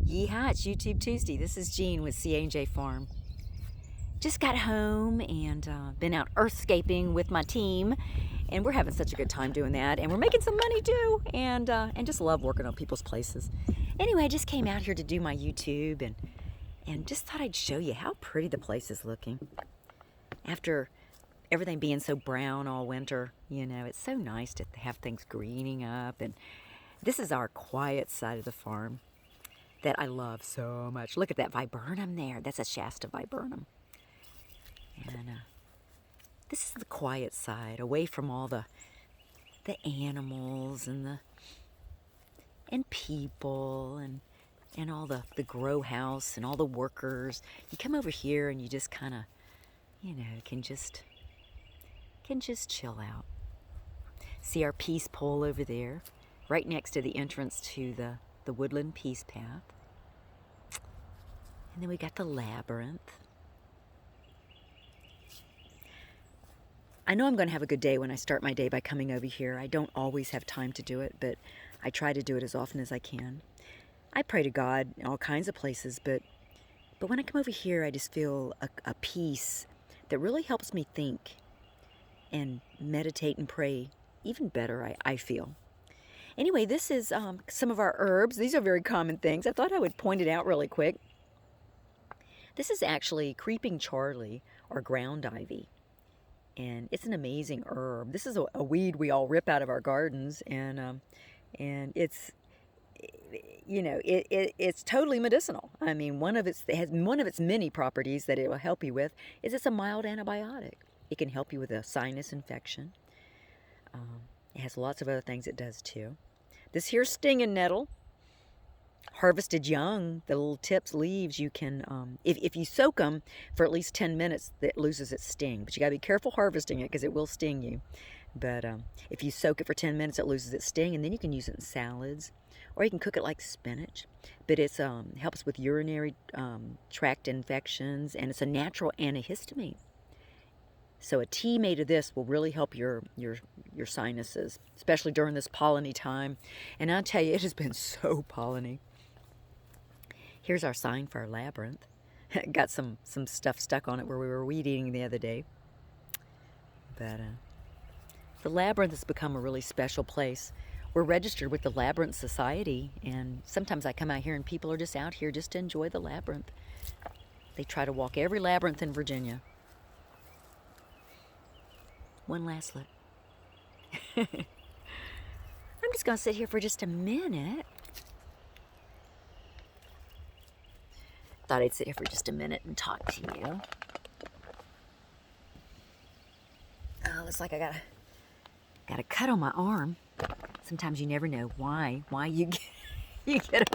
Yeehaw, it's YouTube Tuesday. This is Jean with C&J Farm. Just got home and been out earthscaping with my team, and we're having such a good time doing that, and we're making some money too, and just love working on people's places. Anyway, I just came out here to do my YouTube and just thought I'd show you how pretty the place is looking. After everything being so brown all winter, you know, it's so nice to have things greening up, and this is our quiet side of the farm that I love so much. Look at that viburnum there. That's a Shasta viburnum. And this is the quiet side, away from all the animals and people and all the grow house and all the workers. You come over here and you just kind of, you know, can just chill out. See our peace pole over there, right next to the entrance to the woodland peace path. And then we got the labyrinth. I know I'm going to have a good day when I start my day by coming over here. I don't always have time to do it, but I try to do it as often as I can. I pray to God in all kinds of places, but when I come over here, I just feel a peace that really helps me think and meditate and pray even better, I feel. Anyway, this is some of our herbs. These are very common things. I thought I would point it out really quick. This is actually Creeping Charlie, or ground ivy. And it's an amazing herb. This is a weed we all rip out of our gardens, and it's, you know, it's totally medicinal. I mean, it has one of its many properties that it will help you with is it's a mild antibiotic. It can help you with a sinus infection. It has lots of other things it does too. This here's stinging nettle. Harvested young, the little tips, leaves, you can, if you soak them for at least 10 minutes, it loses its sting. But you got to be careful harvesting it because it will sting you. But if you soak it for 10 minutes, it loses its sting, and then you can use it in salads, or you can cook it like spinach. But it helps with urinary tract infections, and it's a natural antihistamine. So a tea made of this will really help your sinuses, especially during this polleny time. And I'll tell you, it has been so polleny. Here's our sign for our labyrinth. Got some stuff stuck on it where we were weed eating the other day. But the labyrinth has become a really special place. We're registered with the Labyrinth Society, and sometimes I come out here and people are just out here just to enjoy the labyrinth. They try to walk every labyrinth in Virginia. One last look. I'm just going to sit here for just a minute. Thought I'd sit here for just a minute and talk to you. Oh, looks like I got a cut on my arm. Sometimes you never know why you get a...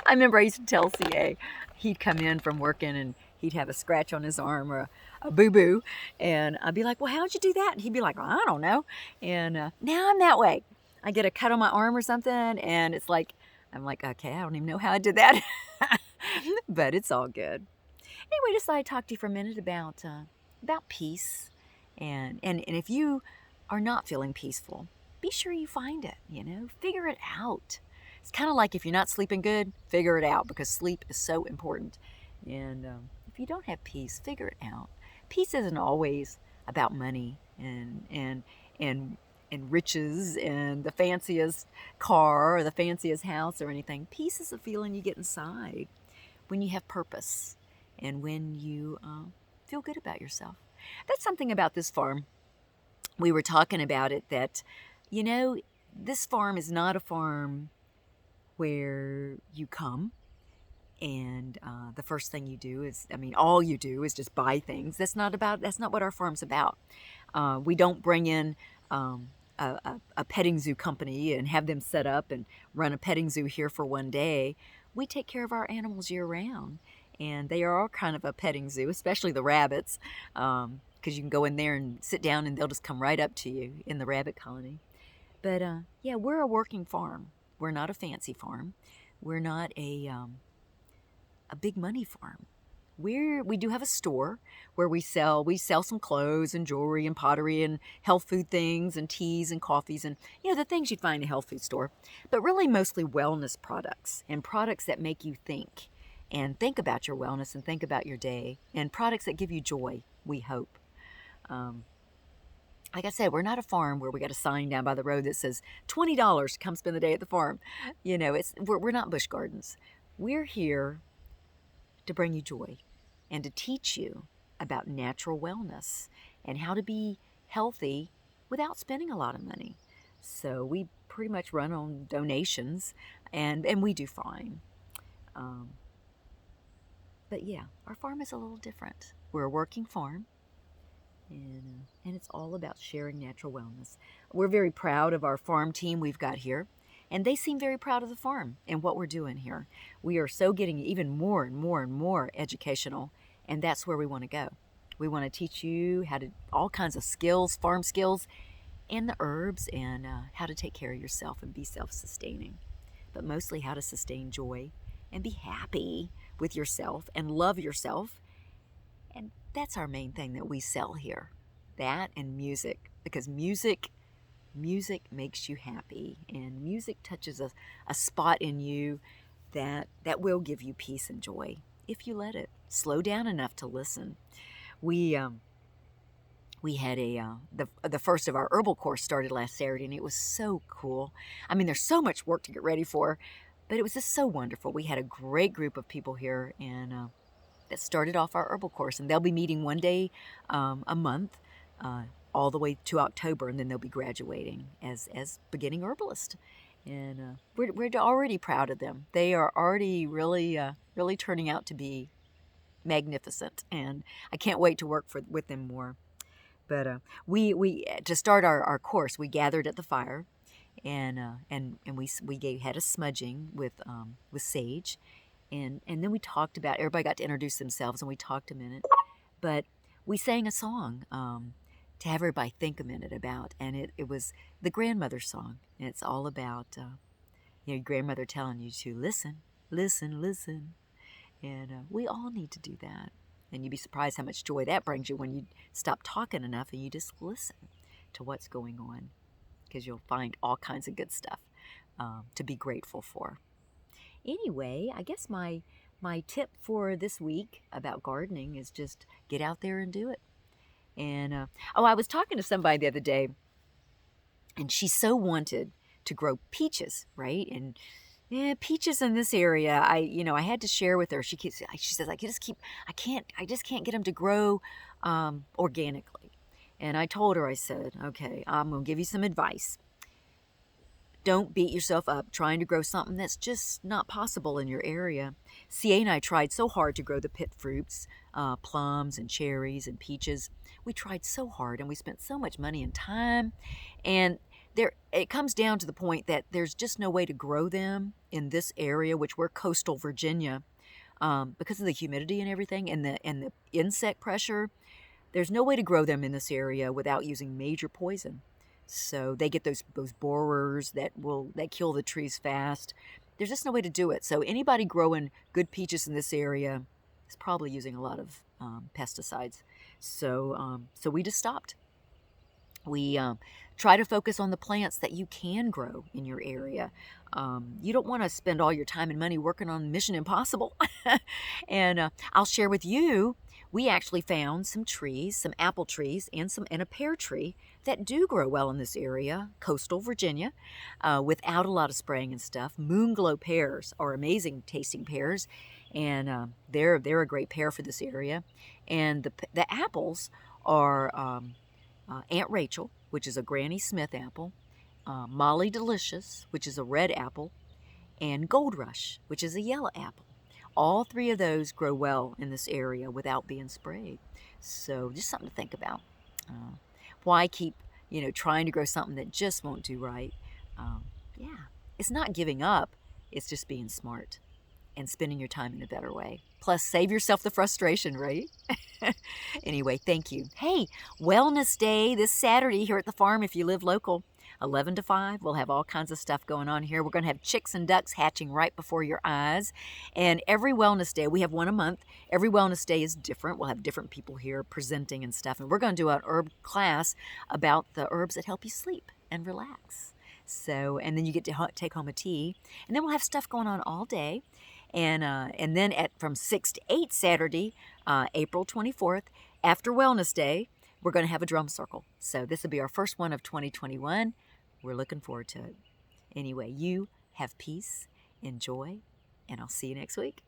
I remember I used to tell CA, he'd come in from working and he'd have a scratch on his arm or a boo-boo, and I'd be like, well, how'd you do that? And he'd be like, well, I don't know. And now I'm that way. I get a cut on my arm or something, and it's like, I'm like, okay, I don't even know how I did that. But it's all good. Anyway, just thought I'd talk to you for a minute about peace. And if you are not feeling peaceful, be sure you find it, you know, figure it out. It's kind of like if you're not sleeping good, figure it out, because sleep is so important. And if you don't have peace, figure it out. Peace isn't always about money and riches and the fanciest car or the fanciest house or anything. Peace is a feeling you get inside when you have purpose and when you feel good about yourself. That's something about this farm. We were talking about it that, you know, this farm is not a farm where you come and the first thing you do is, I mean, all you do is just buy things. That's not what our farm's about. We don't bring in a petting zoo company and have them set up and run a petting zoo here for one day. We take care of our animals year round, and they are all kind of a petting zoo, especially the rabbits, because you can go in there and sit down and they'll just come right up to you in the rabbit colony. But yeah, we're a working farm. We're not a fancy farm. We're not a big money farm. we do have a store where we sell some clothes and jewelry and pottery and health food things and teas and coffees and the things you'd find in a health food store, but really mostly wellness products and products that make you think about your wellness and think about your day, and products that give you joy, we hope. Um, like I said, we're not a farm where we got a sign down by the road that says $20 to come spend the day at the farm. We're not Busch Gardens. We're here to bring you joy and to teach you about natural wellness and how to be healthy without spending a lot of money. So we pretty much run on donations, and we do fine. But yeah, our farm is a little different. We're a working farm, and it's all about sharing natural wellness. We're very proud of our farm team we've got here, and they seem very proud of the farm and what we're doing here. We are so getting even more and more and more educational, and that's where we want to go. We want to teach you all kinds of skills, farm skills, and the herbs, and how to take care of yourself and be self-sustaining, but mostly how to sustain joy and be happy with yourself and love yourself. And that's our main thing that we sell here. That and music, because music makes you happy, and music touches a spot in you that will give you peace and joy if you let it. Slow down enough to listen. We had the first of our herbal course started last Saturday, and it was so cool. I mean, there's so much work to get ready for, but it was just so wonderful. We had a great group of people here, and that started off our herbal course, and they'll be meeting one day a month, all the way to October, and then they'll be graduating as beginning herbalist. And we're already proud of them. They are already really turning out to be magnificent, and I can't wait to work with them more. But we to start our course, we gathered at the fire, and we had a smudging with sage, and then we talked about, everybody got to introduce themselves, and we talked a minute, but we sang a song to have everybody think a minute about, and it was the grandmother song, and it's all about your grandmother telling you to listen, listen, listen, and we all need to do that. And you'd be surprised how much joy that brings you when you stop talking enough and you just listen to what's going on, because you'll find all kinds of good stuff to be grateful for. Anyway, I guess my tip for this week about gardening is just get out there and do it. And I was talking to somebody the other day, and she so wanted to grow peaches, right? And peaches in this area, I had to share with her. She says, I just can't get them to grow organically. And I told her, I said, okay, I'm going to give you some advice. Don't beat yourself up trying to grow something that's just not possible in your area. CA and I tried so hard to grow the pit fruits, plums and cherries and peaches. We tried so hard, and we spent so much money and time. And it comes down to the point that there's just no way to grow them in this area, which we're coastal Virginia, because of the humidity and everything, and the insect pressure. There's no way to grow them in this area without using major poison. So they get those borers that kill the trees fast. There's just no way to do it. So anybody growing good peaches in this area is probably using a lot of pesticides. So we just stopped. We try to focus on the plants that you can grow in your area. You don't want to spend all your time and money working on Mission Impossible. And I'll share with you, we actually found some trees, some apple trees, and a pear tree that do grow well in this area, coastal Virginia, without a lot of spraying and stuff. Moonglow pears are amazing tasting pears, and they're a great pear for this area. And the apples are Aunt Rachel, which is a Granny Smith apple, Molly Delicious, which is a red apple, and Gold Rush, which is a yellow apple. All three of those grow well in this area without being sprayed. So just something to think about. Why keep, trying to grow something that just won't do right? It's not giving up. It's just being smart and spending your time in a better way. Plus, save yourself the frustration, right? Anyway, thank you. Hey, Wellness Day this Saturday here at the farm if you live local. 11 to 5. We'll have all kinds of stuff going on here. We're going to have chicks and ducks hatching right before your eyes. And every wellness day, we have one a month. Every wellness day is different. We'll have different people here presenting and stuff. And we're going to do an herb class about the herbs that help you sleep and relax. So, and then you get to take home a tea. And then we'll have stuff going on all day. And then from 6 to 8 Saturday, April 24th, after Wellness Day, we're going to have a drum circle. So this will be our first one of 2021. We're looking forward to it. Anyway, you have peace, enjoy, and I'll see you next week.